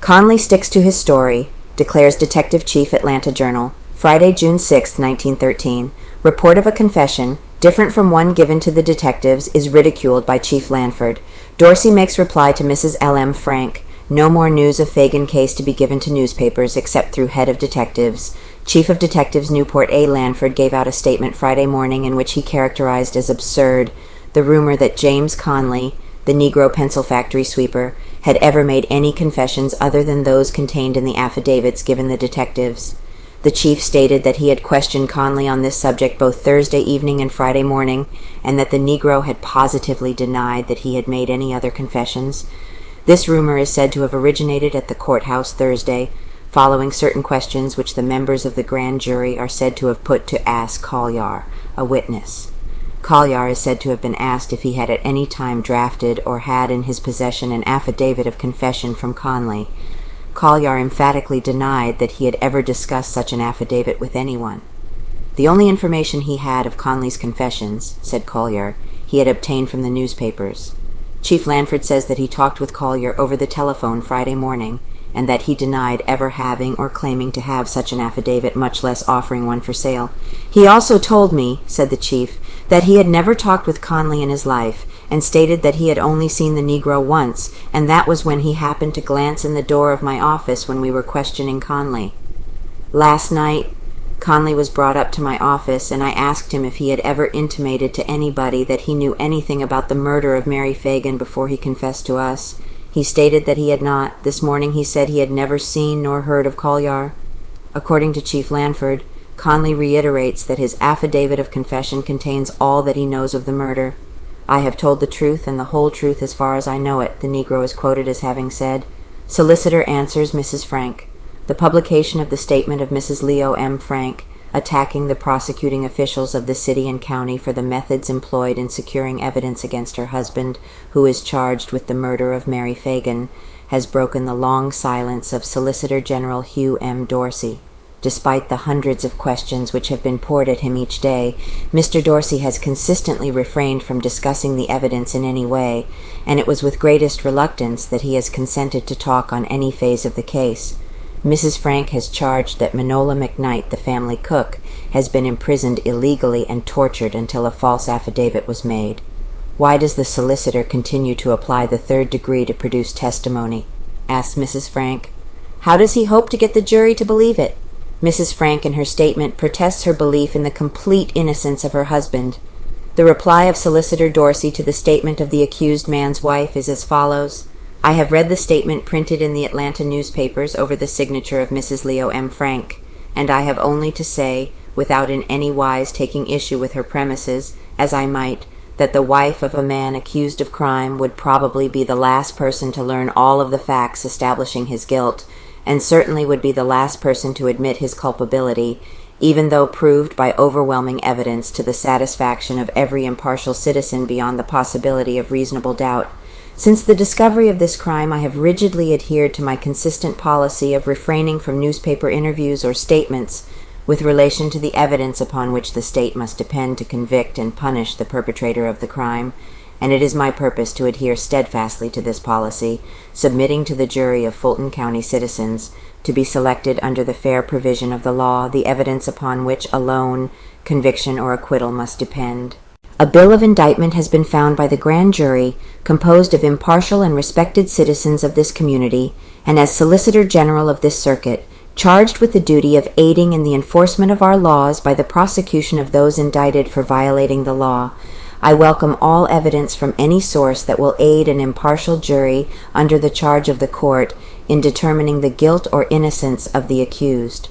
Conley sticks to his story, declares Detective Chief Atlanta Journal, Friday, June 6, 1913. Report of a confession, different from one given to the detectives, is ridiculed by Chief Lanford. Dorsey makes reply to Mrs. L.M. Frank. No more news of Phagan case to be given to newspapers except through head of detectives. Chief of Detectives Newport A. Lanford gave out a statement Friday morning in which he characterized as absurd the rumor that James Conley, the negro pencil factory sweeper, had ever made any confessions other than those contained in the affidavits given the detectives. The chief stated that he had questioned Conley on this subject both Thursday evening and Friday morning, and that the negro had positively denied that he had made any other confessions. This rumor is said to have originated at the courthouse Thursday, following certain questions which the members of the grand jury are said to have put to Ask Colyar, a witness. Colyar is said to have been asked if he had at any time drafted or had in his possession an affidavit of confession from Conley. Colyar emphatically denied that he had ever discussed such an affidavit with anyone. The only information he had of Conley's confessions, said Colyar, he had obtained from the newspapers. Chief Lanford says that he talked with Colyar over the telephone Friday morning, and that he denied ever having or claiming to have such an affidavit, much less offering one for sale. He also told me, said the chief, that he had never talked with Conley in his life, and stated that he had only seen the negro once, and that was when he happened to glance in the door of my office when we were questioning Conley. Last night, Conley was brought up to my office, and I asked him if he had ever intimated to anybody that he knew anything about the murder of Mary Phagan before he confessed to us. He stated that he had not. This morning he said he had never seen nor heard of Colyar. According to Chief Lanford, Conley reiterates that his affidavit of confession contains all that he knows of the murder. I have told the truth and the whole truth as far as I know it, the negro is quoted as having said. Solicitor answers Mrs. Frank. The publication of the statement of Mrs. Leo M. Frank, attacking the prosecuting officials of the city and county for the methods employed in securing evidence against her husband, who is charged with the murder of Mary Phagan, has broken the long silence of Solicitor General Hugh M. Dorsey. Despite the hundreds of questions which have been poured at him each day, Mr. Dorsey has consistently refrained from discussing the evidence in any way, and it was with greatest reluctance that he has consented to talk on any phase of the case. Mrs. Frank has charged that Manola McKnight, the family cook, has been imprisoned illegally and tortured until a false affidavit was made. Why does the solicitor continue to apply the third degree to produce testimony? Asked Mrs. Frank. How does he hope to get the jury to believe it? Mrs. Frank in her statement protests her belief in the complete innocence of her husband. The reply of Solicitor Dorsey to the statement of the accused man's wife is as follows. I have read the statement printed in the Atlanta newspapers over the signature of Mrs. Leo M. Frank, and I have only to say, without in any wise taking issue with her premises, as I might, that the wife of a man accused of crime would probably be the last person to learn all of the facts establishing his guilt, and certainly would be the last person to admit his culpability, even though proved by overwhelming evidence to the satisfaction of every impartial citizen beyond the possibility of reasonable doubt. Since the discovery of this crime, I have rigidly adhered to my consistent policy of refraining from newspaper interviews or statements with relation to the evidence upon which the state must depend to convict and punish the perpetrator of the crime, and it is my purpose to adhere steadfastly to this policy, submitting to the jury of Fulton County citizens to be selected under the fair provision of the law the evidence upon which alone conviction or acquittal must depend. A bill of indictment has been found by the grand jury, composed of impartial and respected citizens of this community, and as Solicitor General of this circuit, charged with the duty of aiding in the enforcement of our laws by the prosecution of those indicted for violating the law. I welcome all evidence from any source that will aid an impartial jury under the charge of the court in determining the guilt or innocence of the accused.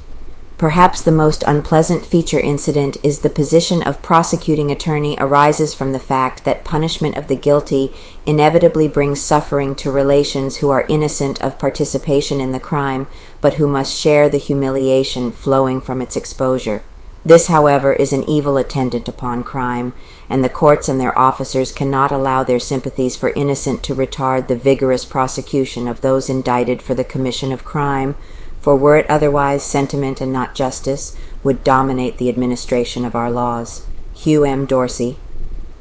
Perhaps the most unpleasant feature incident is the position of prosecuting attorney arises from the fact that punishment of the guilty inevitably brings suffering to relations who are innocent of participation in the crime, but who must share the humiliation flowing from its exposure. This, however, is an evil attendant upon crime, and the courts and their officers cannot allow their sympathies for innocent to retard the vigorous prosecution of those indicted for the commission of crime, for were it otherwise, sentiment and not justice would dominate the administration of our laws. Hugh M. Dorsey.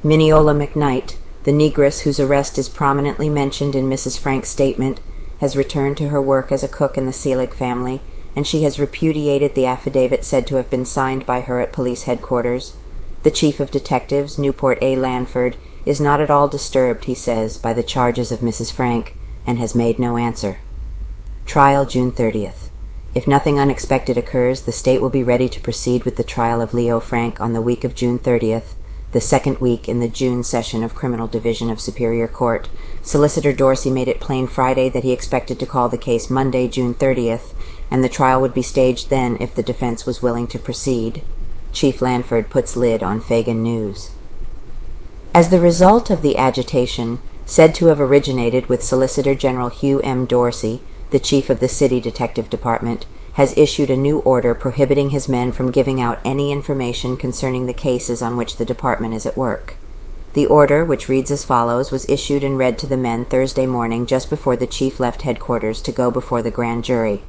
Mineola McKnight, the negress whose arrest is prominently mentioned in Mrs. Frank's statement, has returned to her work as a cook in the Selig family, and she has repudiated the affidavit said to have been signed by her at police headquarters. The chief of detectives, Newport A. Lanford, is not at all disturbed, he says, by the charges of Mrs. Frank, and has made no answer. Trial June 30th. If nothing unexpected occurs, the state will be ready to proceed with the trial of Leo Frank on the week of June 30th, the second week in the June session of Criminal Division of Superior Court. Solicitor Dorsey made it plain Friday that he expected to call the case Monday, June 30th, and the trial would be staged then if the defense was willing to proceed. Chief Lanford puts lid on Phagan news. As the result of the agitation, said to have originated with Solicitor General Hugh M. Dorsey, the chief of the City Detective Department, has issued a new order prohibiting his men from giving out any information concerning the cases on which the department is at work. The order, which reads as follows, was issued and read to the men Thursday morning just before the chief left headquarters to go before the grand jury.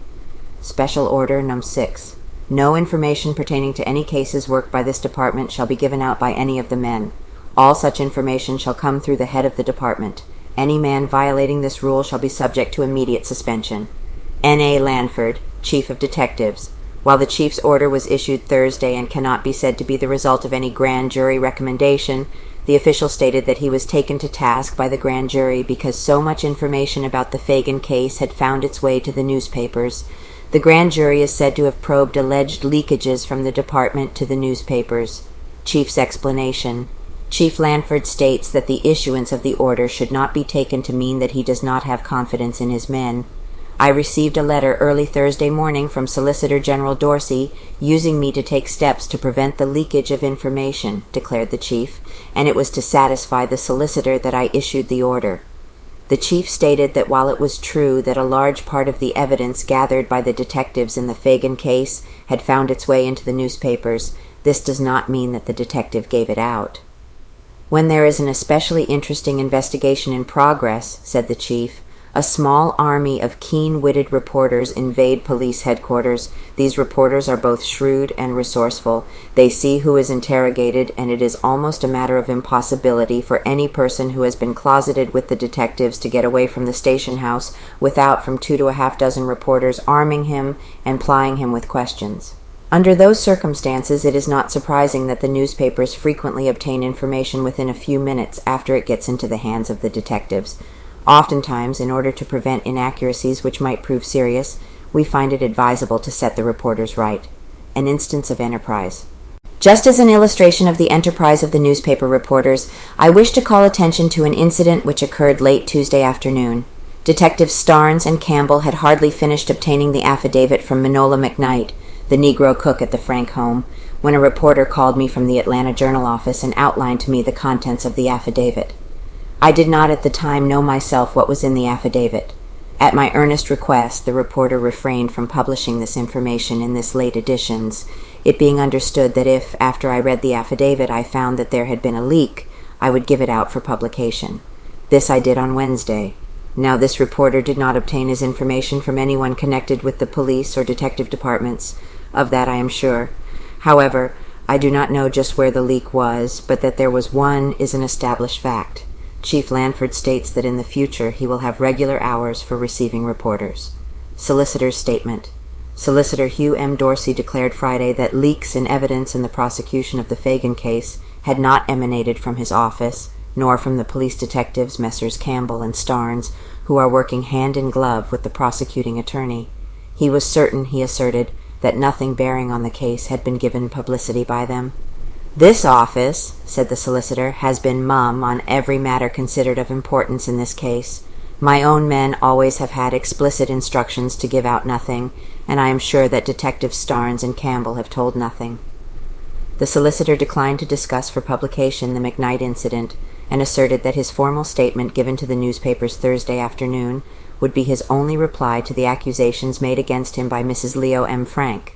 Special Order No. 6. No information pertaining to any cases worked by this department shall be given out by any of the men. All such information shall come through the head of the department. Any man violating this rule shall be subject to immediate suspension. N.A. Lanford, Chief of Detectives. While the chief's order was issued Thursday and cannot be said to be the result of any grand jury recommendation, the official stated that he was taken to task by the grand jury because so much information about the Phagan case had found its way to the newspapers. The grand jury is said to have probed alleged leakages from the department to the newspapers. Chief's explanation. Chief Lanford states that the issuance of the order should not be taken to mean that he does not have confidence in his men. I received a letter early Thursday morning from Solicitor General Dorsey using me to take steps to prevent the leakage of information, declared the chief, and it was to satisfy the solicitor that I issued the order. The chief stated that while it was true that a large part of the evidence gathered by the detectives in the Phagan case had found its way into the newspapers, this does not mean that the detective gave it out. When there is an especially interesting investigation in progress, said the chief, a small army of keen-witted reporters invade police headquarters. These reporters are both shrewd and resourceful. They see who is interrogated, and it is almost a matter of impossibility for any person who has been closeted with the detectives to get away from the station house without from 2 to a half dozen reporters arming him and plying him with questions. Under those circumstances, it is not surprising that the newspapers frequently obtain information within a few minutes after it gets into the hands of the detectives. Oftentimes, in order to prevent inaccuracies which might prove serious, we find it advisable to set the reporters right. An instance of enterprise. Just as an illustration of the enterprise of the newspaper reporters, I wish to call attention to an incident which occurred late Tuesday afternoon. Detectives Starnes and Campbell had hardly finished obtaining the affidavit from Manola McKnight, the Negro cook at the Frank home, when a reporter called me from the Atlanta Journal office and outlined to me the contents of the affidavit. I did not at the time know myself what was in the affidavit. At my earnest request, the reporter refrained from publishing this information in this late editions, it being understood that if, after I read the affidavit, I found that there had been a leak, I would give it out for publication. This I did on Wednesday. Now this reporter did not obtain his information from anyone connected with the police or detective departments. Of that I am sure. However, I do not know just where the leak was, but that there was one is an established fact. Chief Lanford states that in the future he will have regular hours for receiving reporters. Solicitor's statement. Solicitor Hugh M. Dorsey declared Friday that leaks in evidence in the prosecution of the Phagan case had not emanated from his office, nor from the police detectives Messrs. Campbell and Starnes, who are working hand in glove with the prosecuting attorney. He was certain, he asserted, that nothing bearing on the case had been given publicity by them. This office, said the solicitor, has been mum on every matter considered of importance in this case. My own men always have had explicit instructions to give out nothing, and I am sure that Detectives Starnes and Campbell have told nothing. The solicitor declined to discuss for publication the McKnight incident, and asserted that his formal statement given to the newspapers Thursday afternoon would be his only reply to the accusations made against him by Mrs. Leo M. Frank.